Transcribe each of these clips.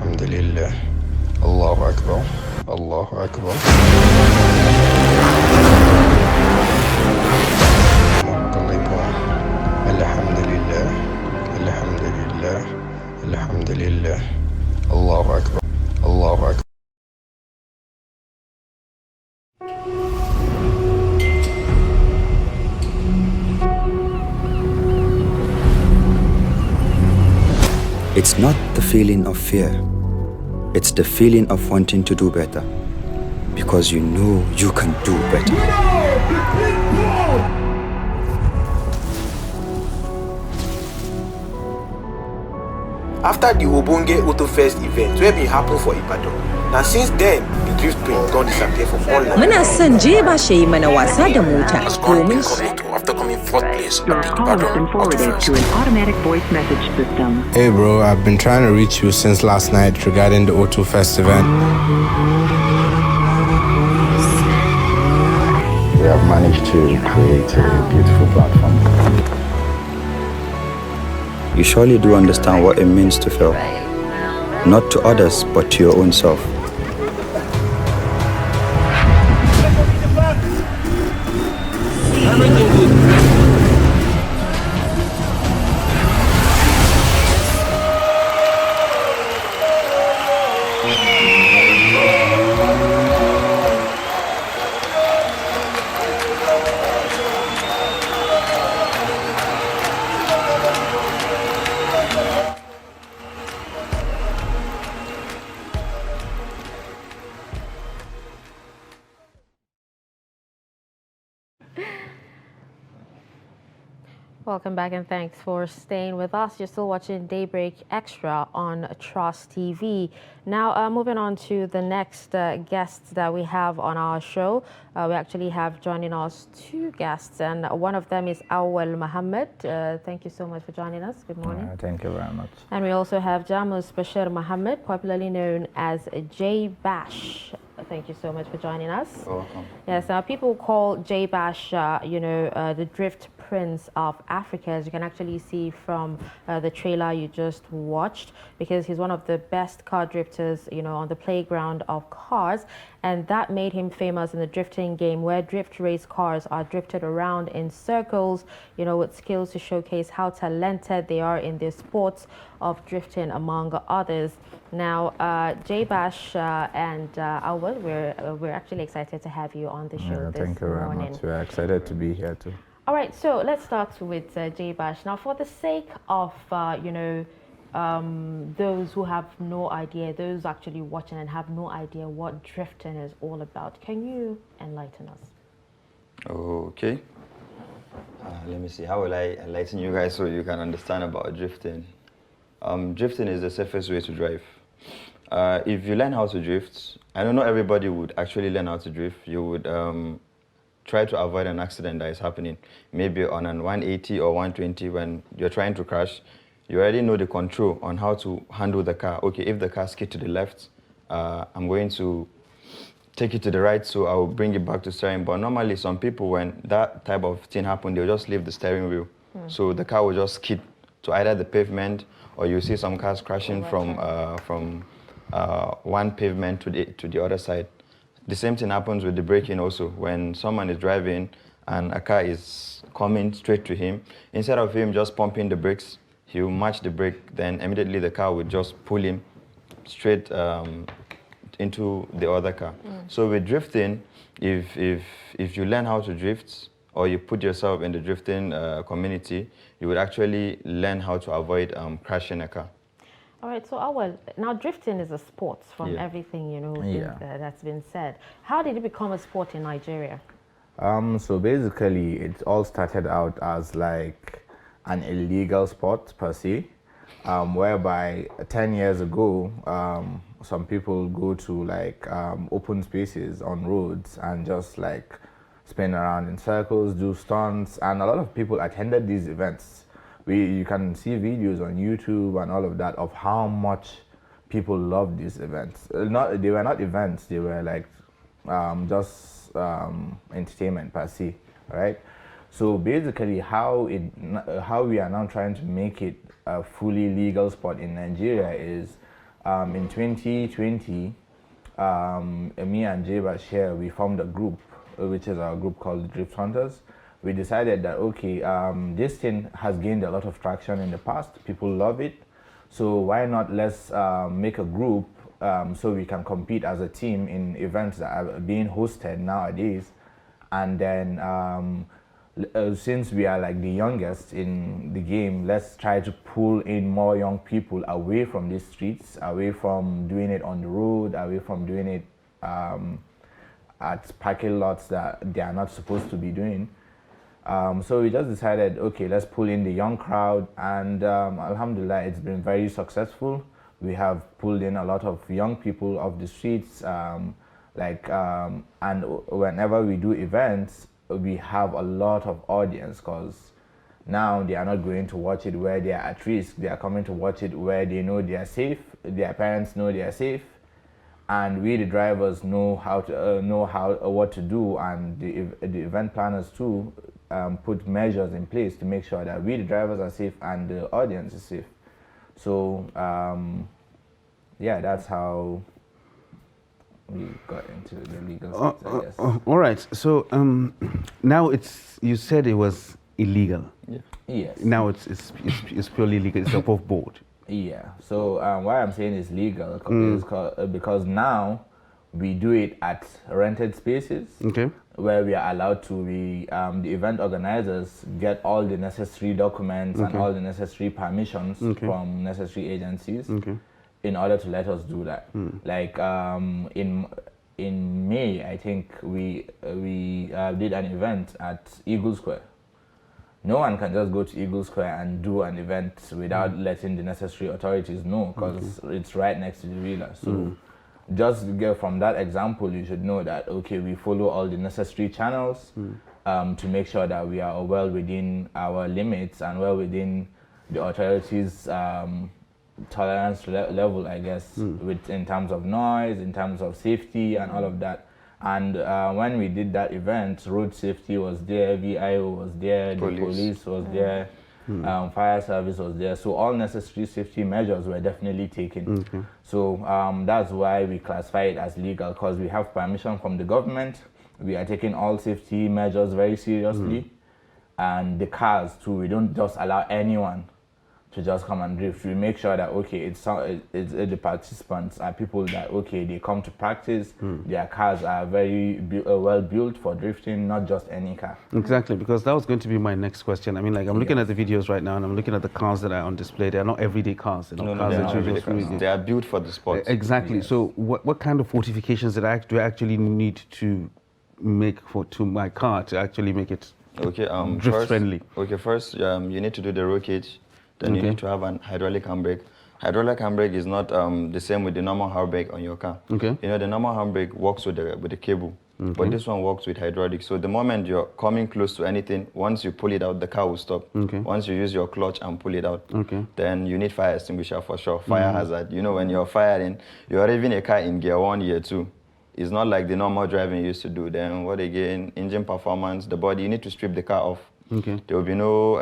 الحمد لله. الله أكبر. الله أكبر. مقلبا. الحمد لله. الحمد لله. الحمد لله. الله أكبر. الله أكبر. It's not the feeling of fear. It's the feeling of wanting to do better. Because you know you can do better. After the Obonge Auto Fest event wey bin happen for Ibadan, na since then the drift print don disappear from online. Muna son J-Bash ya yi mana wasa da mota domin After coming fourth place Your at the call has been Ibadan Auto forwarded Fest. to an automatic voice message system. Hey bro, I've been trying to reach you since last night regarding the O2 Fest event. We have managed to create a beautiful platform. You surely do understand what it means to fail. Not to others, but to your own self. Welcome back and thanks for staying with us. You're still watching Daybreak Extra on Trust TV. Now, moving on to the next guests that we have on our show. We actually have joining us two guests, and one of them is Awal Mohammed. Thank you so much for joining us. Good morning. Thank you very much. And we also have Jamus Bashir Mohammed, popularly known as J Bash. Thank you so much for joining us. You're welcome. Yes, people call J Bash, the drift prince of Africa, as you can actually see from the trailer you just watched, because he's one of the best car drifters, on the playground of cars. And that made him famous in the drifting game, where drift race cars are drifted around in circles, with skills to showcase how talented they are in their sports of drifting, among others. Now, J Bash and Awal, we're actually excited to have you on the show this Thank you very morning. much. We're excited to be here too. All right, so let's start with J Bash. Now, for the sake of those who have no idea, those actually watching and have no idea what drifting is all about, can you enlighten us? Okay. Let me see. How will I enlighten you guys so you can understand about drifting? Drifting is the safest way to drive. If you learn how to drift, I don't know everybody would actually learn how to drift. You would try to avoid an accident that is happening. Maybe on an 180 or 120 when you're trying to crash, you already know the control on how to handle the car. Okay, if the car skids to the left, I'm going to take it to the right, so I will bring it back to steering. But normally some people, when that type of thing happens, they'll just leave the steering wheel. So the car will just skid to either the pavement, or you see some cars crashing from one pavement to the other side. The same thing happens with the braking also. When someone is driving and a car is coming straight to him, instead of him just pumping the brakes, he will match the brake, then immediately the car will just pull him straight into the other car. So with drifting, if you learn how to drift, or you put yourself in the drifting community, you would actually learn how to avoid crashing a car. All right, so Awal, now drifting is a sport from everything, that's been said. How did it become a sport in Nigeria? So basically, it all started out as like an illegal sport per se, whereby 10 years ago, some people go to like open spaces on roads and just like spin around in circles, do stunts, and a lot of people attended these events. You can see videos on YouTube and all of that of how much people love these events. They were not events, they were like just entertainment per se, right? So basically how we are now trying to make it a fully legal sport in Nigeria is in 2020, me and J-Bash here, we formed a group, which is our group called Drift Hunters. We decided that, okay, this thing has gained a lot of traction in the past. People love it. So why not let's make a group so we can compete as a team in events that are being hosted nowadays. And then since we are like the youngest in the game, let's try to pull in more young people away from these streets, away from doing it on the road, away from doing it at parking lots that they are not supposed to be doing. So we just decided, okay, let's pull in the young crowd, and alhamdulillah, it's been very successful. We have pulled in a lot of young people off the streets, and whenever we do events, we have a lot of audience, because now they are not going to watch it where they are at risk. They are coming to watch it where they know they are safe, their parents know they are safe, and we the drivers know what to do, and the event planners too put measures in place to make sure that we the drivers are safe and the audience is safe. So yeah, that's how we got into the legal sector, I guess. All right. So now you said it was illegal. Yeah. Yes. Now it's purely legal. It's above board. Yeah. So why I'm saying it's legal is because now we do it at rented spaces. Okay. Where we are allowed to the event organizers get all the necessary documents and all the necessary permissions from necessary agencies in order to let us do that. Like in May, I think we did an event at Eagle Square. No one can just go to Eagle Square and do an event without letting the necessary authorities know, because it's right next to the villa. So just from that example, you should know that, okay, we follow all the necessary channels to make sure that we are well within our limits and well within the authorities' tolerance level, I guess, in terms of noise, in terms of safety and all of that. And when we did that event, road safety was there, VIO was there, the police was there, fire service was there. So all necessary safety measures were definitely taken. So that's why we classify it as legal, because we have permission from the government. We are taking all safety measures very seriously. And the cars too, we don't just allow anyone to just come and drift. We make sure that, okay, the participants are people that, okay, they come to practice, their cars are very well built for drifting, not just any car. Exactly, because that was going to be my next question. I mean, like, I'm looking at the videos right now, and I'm looking at the cars that are on display. They are not everyday cars. They're not cars they're that not you everyday just cars. really- They are built for the sport. Exactly. Yes. So what kind of fortifications do I actually need to make to my car to actually make it drift friendly? Okay, first you need to do the roll cage. Then you need to have an hydraulic handbrake. Hydraulic handbrake is not the same with the normal handbrake on your car. Okay. You know, the normal handbrake works with the cable, but this one works with hydraulic. So the moment you're coming close to anything, once you pull it out, the car will stop. Okay. Once you use your clutch and pull it out, then you need fire extinguisher for sure. Fire hazard. You know, when you're firing, you're driving a car in gear 1, gear 2. It's not like the normal driving you used to do. Then what again? Engine performance, the body. You need to strip the car off. Okay. There will be no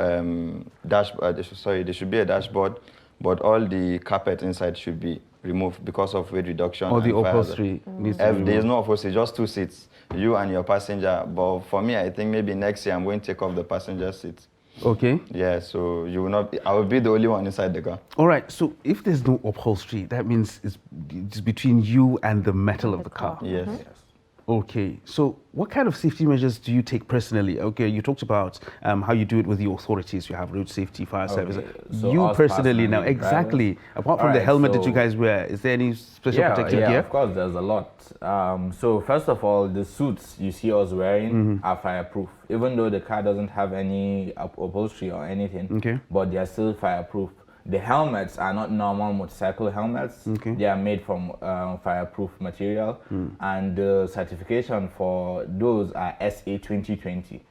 dashboard. There should be a dashboard, but all the carpet inside should be removed because of weight reduction. All the upholstery needs to be removed. There's no upholstery, just 2 seats, you and your passenger. But for me, I think maybe next year I'm going to take off the passenger seat. Okay. Yeah, so you will not. I will be the only one inside the car. All right. So if there's no upholstery, that means it's between you and the metal of the car. Yes. Okay, so what kind of safety measures do you take personally? Okay, you talked about how you do it with the authorities. You have road safety, fire service. So you us personally now, drivers? exactly. Apart from the helmet that you guys wear, is there any special protective gear? Yeah, of course, there's a lot. So first of all, the suits you see us wearing are fireproof. Even though the car doesn't have any upholstery or anything, but they are still fireproof. The helmets are not normal motorcycle helmets. They are made from fireproof material, and the certification for those are SA 2020.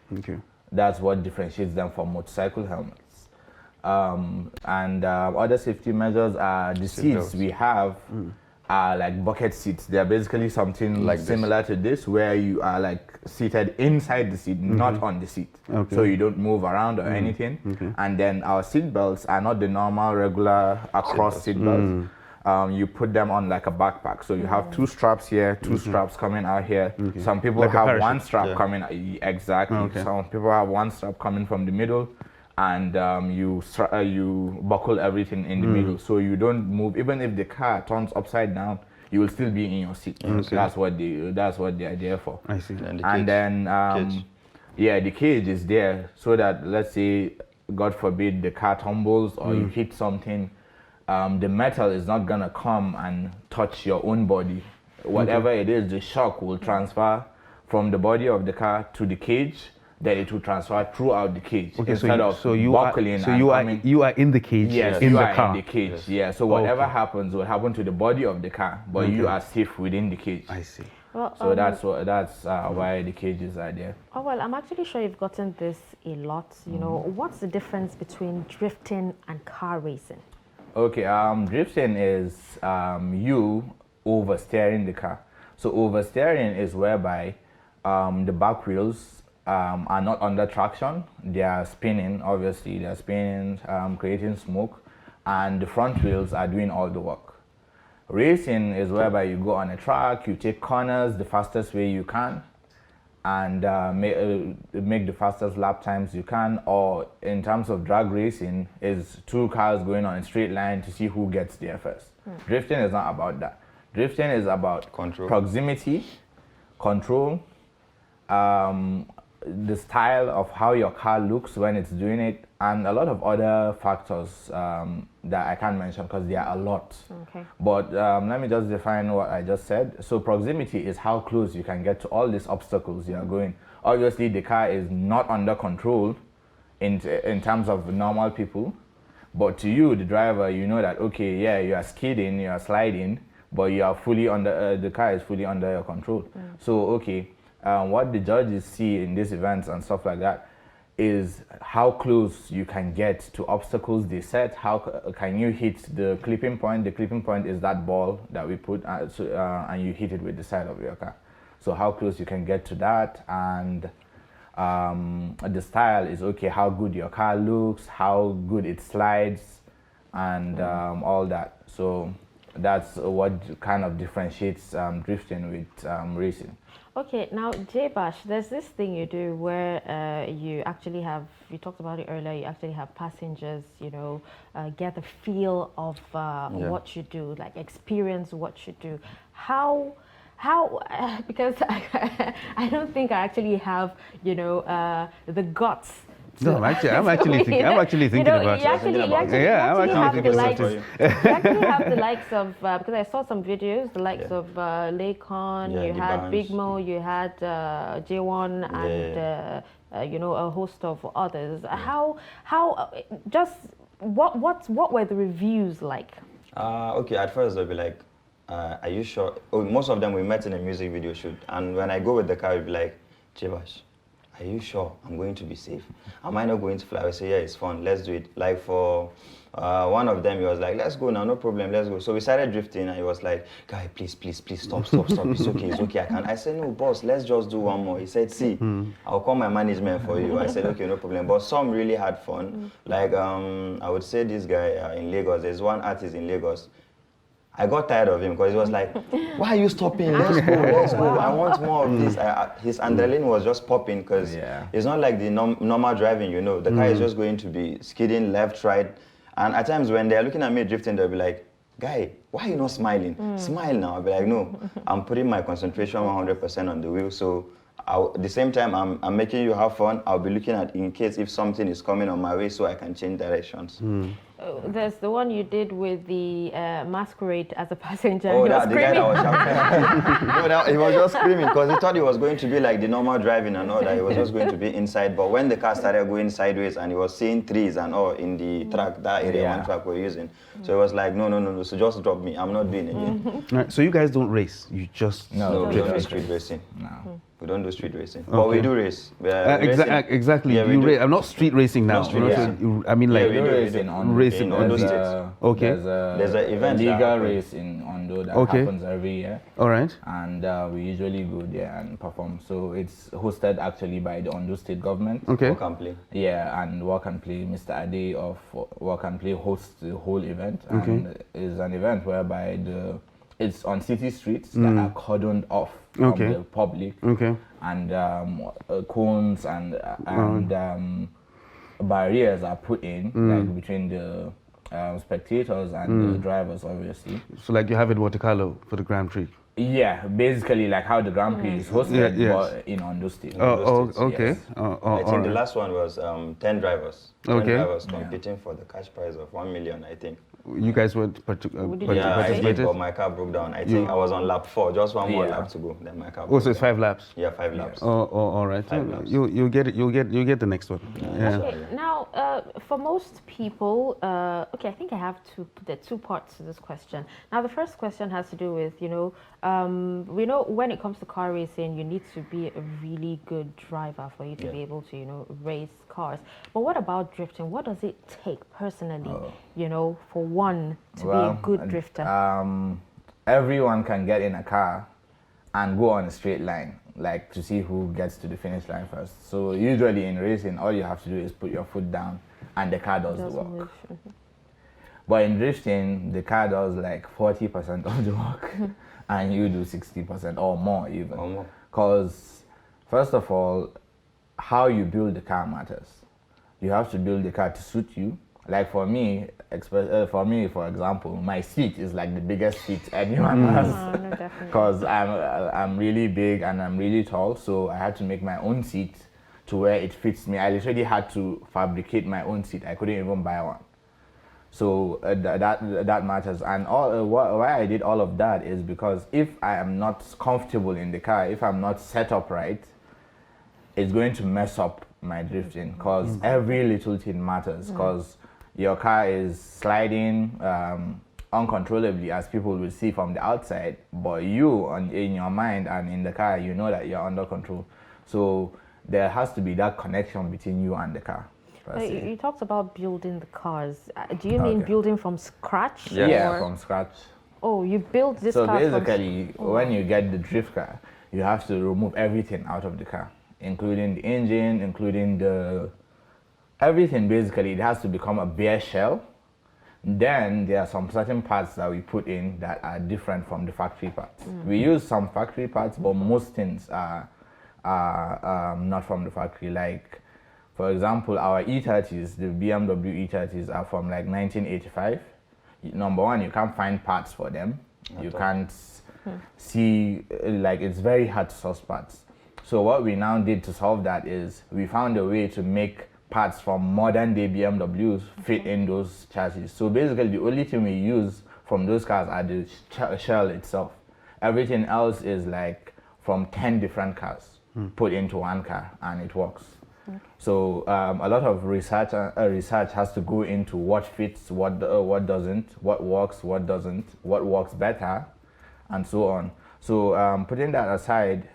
That's what differentiates them from motorcycle helmets. And other safety measures are the seats we have are like bucket seats. They are basically something like similar to this, where you are like seated inside the seat, not on the seat. So you don't move around or anything. And then our seat belts are not the normal regular across seat belts. you put them on like a backpack. So you have 2 straps here, 2 straps coming out here. Some people Like a have parachute. 1 strap coming out. Exactly. Okay. Some people have 1 strap coming from the middle, and you buckle everything in the middle, so you don't move. Even if the car turns upside down, you will still be in your seat. Okay. That's what they're there for. I see. And then the cage is there so that, let's say, God forbid, the car tumbles or you hit something, the metal is not gonna come and touch your own body. Whatever it is, the shock will transfer from the body of the car to the cage. Then it will transfer throughout the cage instead of buckling. You are in the cage. Yes, in you the are car. in the cage. Yeah. So whatever Okay. happens will happen to the body of the car, but you are safe within the cage. I see. Well, So that's why the cages are there. Oh, well, I'm actually sure you've gotten this a lot. You know, what's the difference between drifting and car racing? Okay, drifting is you oversteering the car. So oversteering is whereby the back wheels are not under traction. They are spinning, obviously. They're spinning, creating smoke. And the front wheels are doing all the work. Racing is whereby you go on a track, you take corners the fastest way you can, and make the fastest lap times you can. Or in terms of drag racing, is 2 cars going on a straight line to see who gets there first. Drifting is not about that. Drifting is about Control. proximity, control, the style of how your car looks when it's doing it, and a lot of other factors that I can't mention because there are a lot. Okay. But let me just define what I just said. So proximity is how close you can get to all these obstacles you are going. Obviously, the car is not under control in terms of normal people, but to you, the driver, you know that, okay, yeah, you are skidding, you are sliding, but you are fully under, the car is fully under your control. So, okay, what the judges see in these events and stuff like that is how close you can get to obstacles they set. How can you hit the clipping point? The clipping point is that ball that we put, and you hit it with the side of your car. So how close you can get to that, and the style is, okay, how good your car looks, how good it slides, and all that. So that's what kind of differentiates drifting with racing. Okay, now J-Bash, there's this thing you do where you actually have, you talked about it earlier, you actually have passengers, you know, get the feel of what you do, like experience what you do. How because I don't think I actually have, you know, the guts. No, I'm actually thinking about it. You actually have the likes of, because I saw some videos, the likes of Laycon, you had Big Mo, you had J1, and you know, a host of others. How just what were the reviews like? Okay, at first they'll be like, are you sure? Oh, most of them we met in a music video shoot, and when I go with the car, it'll be like, J-Bash, are you sure I'm going to be safe? Am I not going to fly? I say, yeah, it's fun, let's do it. Like for one of them, he was like, let's go now, no problem, let's go. So we started drifting, and he was like, guy, please, stop, it's okay, I can. I said, no, boss, let's just do one more. He said, see, I'll call my management for you. I said, okay, no problem. But some really had fun. Like, I would say this guy in Lagos, there's one artist in Lagos, I got tired of him because he was like, why are you stopping? Let's go. I want more of this. His adrenaline was just popping because it's not like the normal driving, you know. The car is just going to be skidding left, right. And at times when they're looking at me drifting, they'll be like, guy, why are you not smiling? Smile now. I'll be like, no, I'm putting my concentration 100% on the wheel. So at the same time, I'm making you have fun. I'll be looking at in case if something is coming on my way so I can change directions. There's the one you did with the masquerade as a passenger. Oh, the guy that was shouting. No, he was just screaming because he thought it was going to be like the normal driving and all that. It was just going to be inside. But when the car started going sideways and he was seeing trees and all in the track, that area, one track we're using. So it was like, no. So just drop me. I'm not doing it again. Right, so you guys don't race. You just we don't do street racing. No. We don't do street racing, but we do race. Exactly. Yeah, we do. I'm not street racing now. Not street racing. I mean, like we do racing on racing in on Ondo the- State. Okay. There's an event that legal happens. race in Ondo that Okay. happens every year. All right. And we usually go there and perform. So it's hosted actually by the Ondo State government. Okay. Walk and play. Yeah, and Walk and Play, Mr. Ade of Walk and Play hosts the whole event. And it's an event whereby it's on city streets that are cordoned off from Okay. the public. Okay. And cones and barriers are put in like between the spectators and the drivers, obviously. So like you have it Monte Carlo for the Grand Prix. Yeah, basically like how the Grand Prix is hosted, Yeah, yes. but in Ondo State. Okay. Yes. I think the last one was 10 drivers. 10 Okay. drivers competing for the cash prize of 1 million, I think. You guys were Did you Yeah, I did, participated? but my car broke down. I think I was on lap 4, just one more lap to go. Then my car broke Oh, so it's down. 5 laps. Yeah, 5 laps. All right. Five laps. You'll get it. You'll get the next one. Yeah. Okay, now for most people, okay, I think I have there are two parts to this question. Now, the first question has to do with, we know when it comes to car racing, you need to be a really good driver for you to be able to, race cars. But what about drifting? What does it take personally, for one to be a good drifter? Everyone can get in a car and go on a straight line, like to see who gets to the finish line first. So usually in racing, all you have to do is put your foot down and the car does the work. But in drifting, the car does like 40% of the work and you do 60% or more even. Because first of all, how you build the car matters. You have to build the car to suit you. Like for me, for example, my seat is like the biggest seat anyone has. No, definitely. Because I'm really big and I'm really tall, so I had to make my own seat to where it fits me. I literally had to fabricate my own seat. I couldn't even buy one. So that matters. And why I did all of that is because if I am not comfortable in the car, if I'm not set up right, it's going to mess up my drifting, because every little thing matters, because your car is sliding uncontrollably, as people will see from the outside, but you in your mind and in the car, you know that you're under control. So there has to be that connection between you and the car. You talked about building the cars. Do you mean building from scratch? Yeah, from scratch. Oh, you built this car So basically, when you get the drift car, you have to remove everything out of the car, including the engine, including everything. Basically, it has to become a bare shell. Then there are some certain parts that we put in that are different from the factory parts. We use some factory parts, but most things are not from the factory. Like, for example, our E30s, the BMW E30s are from like 1985. Number one, you can't find parts for them. You can't see, like, it's very hard to source parts. So what we now did to solve that is we found a way to make parts from modern day BMWs fit in those chassis. So basically the only thing we use from those cars are the shell itself. Everything else is like from 10 different cars put into one car, and it works. So a lot of research has to go into what fits, what doesn't, what works, what doesn't, what works better, and so on. So putting that aside,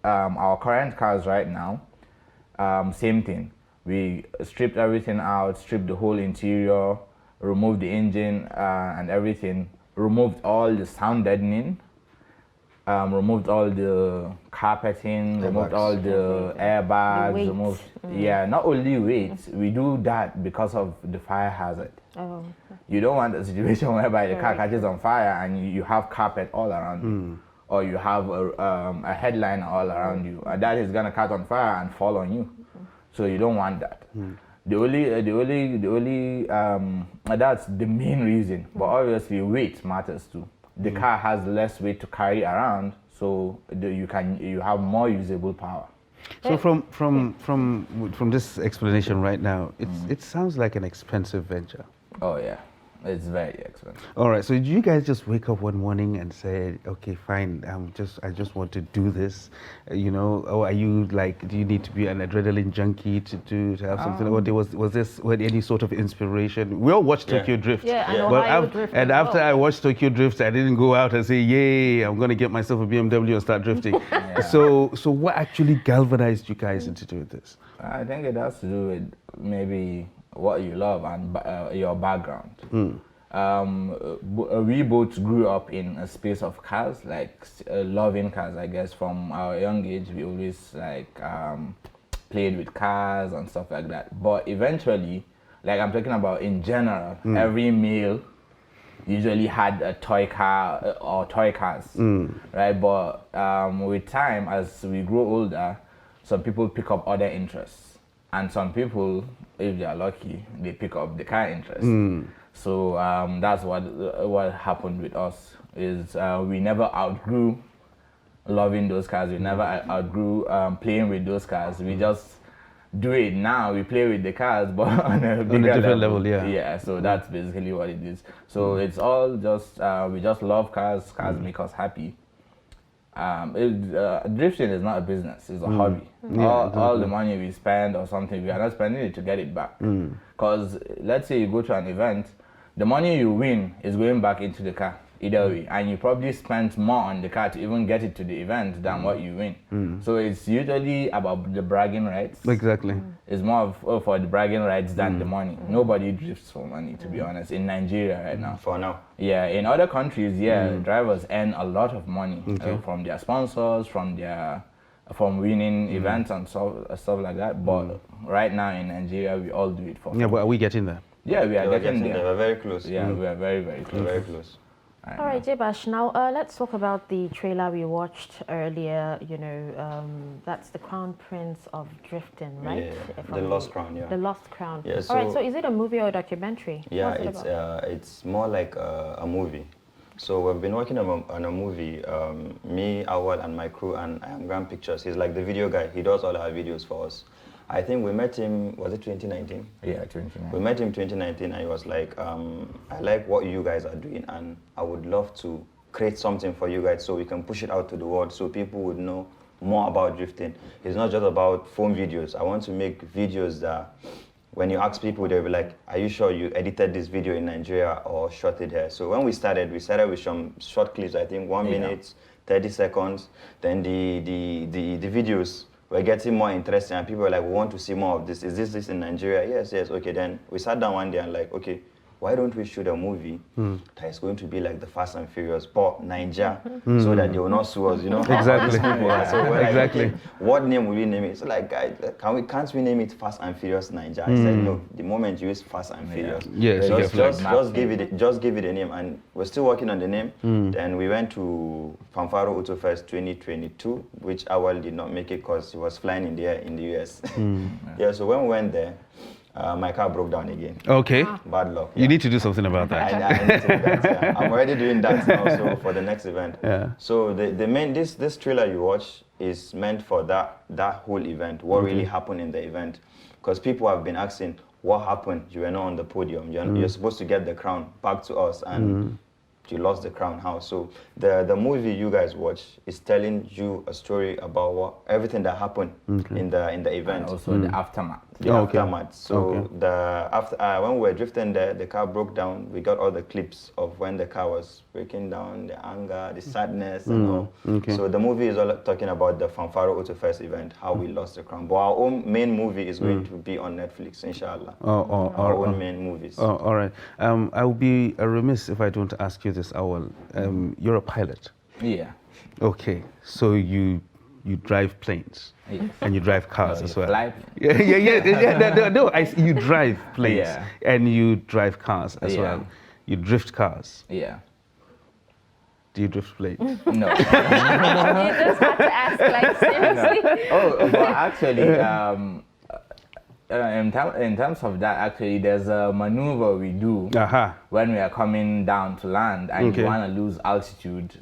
our current cars right now, same thing. We stripped everything out, stripped the whole interior, removed the engine and everything, removed all the sound deadening, removed all the carpeting, removed all the airbags, removed, not only weight, we do that because of the fire hazard. You don't want a situation whereby the car catches on fire and you have carpet all around you, or you have a headline all around you, and that is gonna catch on fire and fall on you. So you don't want that. The only that's the main reason. But obviously weight matters too. The car has less weight to carry around, so you have more usable power. So from this explanation right now, it sounds like an expensive venture. Oh yeah. It's very expensive. All right. So did you guys just wake up one morning and say, "Okay, fine. I just want to do this," you know? Or are you like, do you need to be an adrenaline junkie to have something? Or was this any sort of inspiration? We all watched Tokyo Drift. Yeah, and But Ohio Drift and as after well. I watched Tokyo Drift, I didn't go out and say, "Yay, I'm going to get myself a BMW and start drifting." So what actually galvanized you guys into doing this? I think it has to do with maybe what you love and your background. We both grew up in a space of cars, like loving cars. I guess from our young age, we always like played with cars and stuff like that. But eventually, like I'm talking about in general, every male usually had a toy car or toy cars, right? But with time, as we grow older, some people pick up other interests, and some people, if they are lucky, they pick up the car interest. So that's what happened with us. Is we never outgrew loving those cars. We never outgrew playing with those cars. We just do it now. We play with the cars, but on a bigger different level, yeah. Yeah. So that's basically what it is. So it's all just we just love cars. Cars make us happy. Drifting is not a business, it's a hobby. All the money we spend or something, we are not spending it to get it back. Because let's say you go to an event, the money you win is going back into the car either way, and you probably spent more on the car to even get it to the event than what you win. So it's usually about the bragging rights. Exactly. It's more for the bragging rights than the money. Nobody drifts for money, to be honest, in Nigeria right now. For now. Yeah, in other countries, drivers earn a lot of money from their sponsors, from winning events and stuff like that. But right now in Nigeria, we all do it for fun. Yeah, but are we getting there? Yeah, we are getting there. We're very close. Yeah, we are very, very close. We're very close. All right, J-Bash, now let's talk about the trailer we watched earlier. You know, that's the Crown Prince of Drifting, right? Yeah, the Lost Crown, yeah. The Lost Crown. Yeah, All right, so is it a movie or a documentary? Yeah, What's it about? it's more like a movie. So we've been working on a movie, me, Awal, and my crew, and I am Grand Pictures. He's like the video guy. He does all our videos for us. I think we met him, was it 2019? Yeah, 2019. We met him 2019 and he was like, I like what you guys are doing and I would love to create something for you guys so we can push it out to the world so people would know more about drifting. It's not just about phone videos. I want to make videos that when you ask people, they'll be like, are you sure you edited this video in Nigeria or shot it here? So when we started with some short clips, I think 1 minute, 30 seconds. Then the videos were getting more interesting and people were like, we want to see more of this. Is this in Nigeria? Yes, okay. Then we sat down one day and like, okay, why don't we shoot a movie that is going to be like the Fast and Furious, but Niger, so that they will not sue us, you know? Exactly. So we're like, Exactly. okay, what name will we name it? So like, guys, can't we name it Fast and Furious Niger? I said, no, the moment you use Fast and Furious, Yes, just give it a name. And we're still working on the name. Then we went to Fanfaro Auto Fest 2022, which Awal did not make it because he was flying in the air in the US. Yeah, so when we went there, my car broke down again. Okay. Bad luck. You need to do something about that. I need to do that, yeah. I'm already doing that now, so for the next event. Yeah. So the main this trailer you watch is meant for that whole event. What really happened in the event? Because people have been asking, what happened? You were not on the podium. You're supposed to get the crown back to us, and you lost the crown. How? So the movie you guys watch is telling you a story about everything that happened in the event. And also the aftermath. The aftermath. So when we were drifting there, the car broke down. We got all the clips of when the car was breaking down, the anger, the sadness, and all. Okay. So the movie is all talking about the Fanfaro Auto Fest event, how we lost the crown. But our own main movie is going to be on Netflix, inshallah. Our own main movies. Oh, all right. I will be remiss if I don't ask you this, Awal. You're a pilot. Yeah. Okay, so you drive planes and you drive cars as well. Fly. You drive planes and you drive cars as Yeah. well. You drift cars. Yeah. Do you drift planes? No. You just had to ask, like, seriously. But actually, in terms of that, actually, there's a maneuver we do when we are coming down to land and you want to lose altitude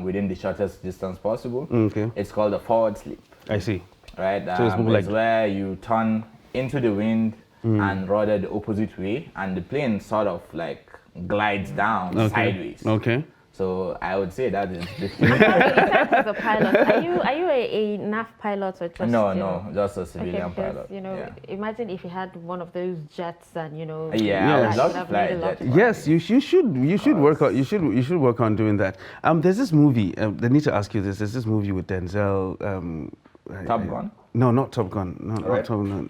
within the shortest distance possible. Okay. It's called a forward slip. I see. Right? So it's it's where you turn into the wind and rudder the opposite way, and the plane sort of like glides down sideways. Okay. So I would say that is Sorry, you said he's a pilot. Are you a NAF pilot or just no, just a civilian because, pilot. You know, imagine if you had one of those jets and I would love would to have fly made a a lot jet. of Yes, you should work on you should work on doing that. There's this movie. I need to ask you this. There's this movie with Denzel. Top Gun? No, not Top Gun. No, Right.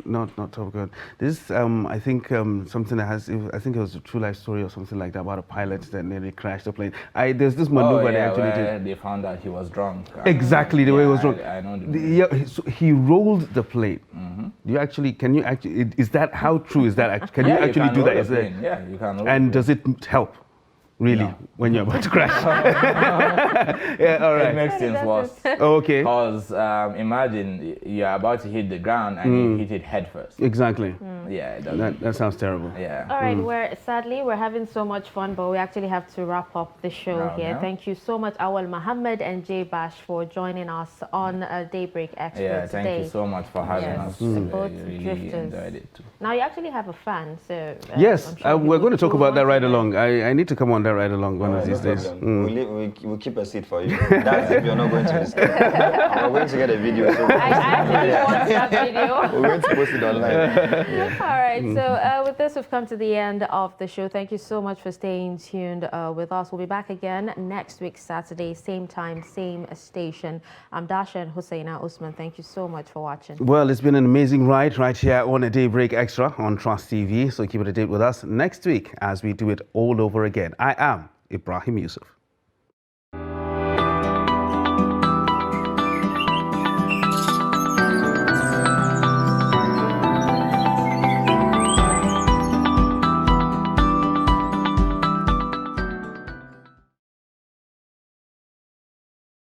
not Top Gun. This I think something that has. I think it was a true life story or something like that about a pilot that nearly crashed the plane. There's this maneuver they actually where did. they found out he was drunk. Exactly the way it was drunk. I know. So he rolled the plane. Can you actually? Is that how true is that? Can you actually do that? Is it? Yeah, you can. roll And the does it help? Really, when you're about to crash? Yeah, all plane. It right. makes things worse. Okay. Because imagine you're about to hit the ground and you hit it head first. Exactly. Yeah, it doesn't. That sounds terrible. Yeah. All right, sadly we're having so much fun, but we actually have to wrap up the show here. yeah. Thank you so much, Awal Muhammad and Jay Bash, for joining us on Daybreak Extra Yeah, today. thank you so much for having Yes, us. both I really drifters. enjoyed it too. Now you actually have a fan, so Yes, I'm sure we're going to talk about that ride along. along. I need to come on that ride along one of these days. We'll keep a seat for you. That's if you're not going to listen. We're going to get a video. So I actually want that video. we're going to post it online. All right, so with this, we've come to the end of the show. Thank you so much for staying tuned with us. We'll be back again next week, Saturday, same time, same station. I'm Dasha and Husseina Usman. Thank you so much for watching. Well, it's been an amazing ride right here on a Daybreak Extra on Trust TV. So keep it a date with us next week as we do it all over again. I am Ibrahim Yusuf.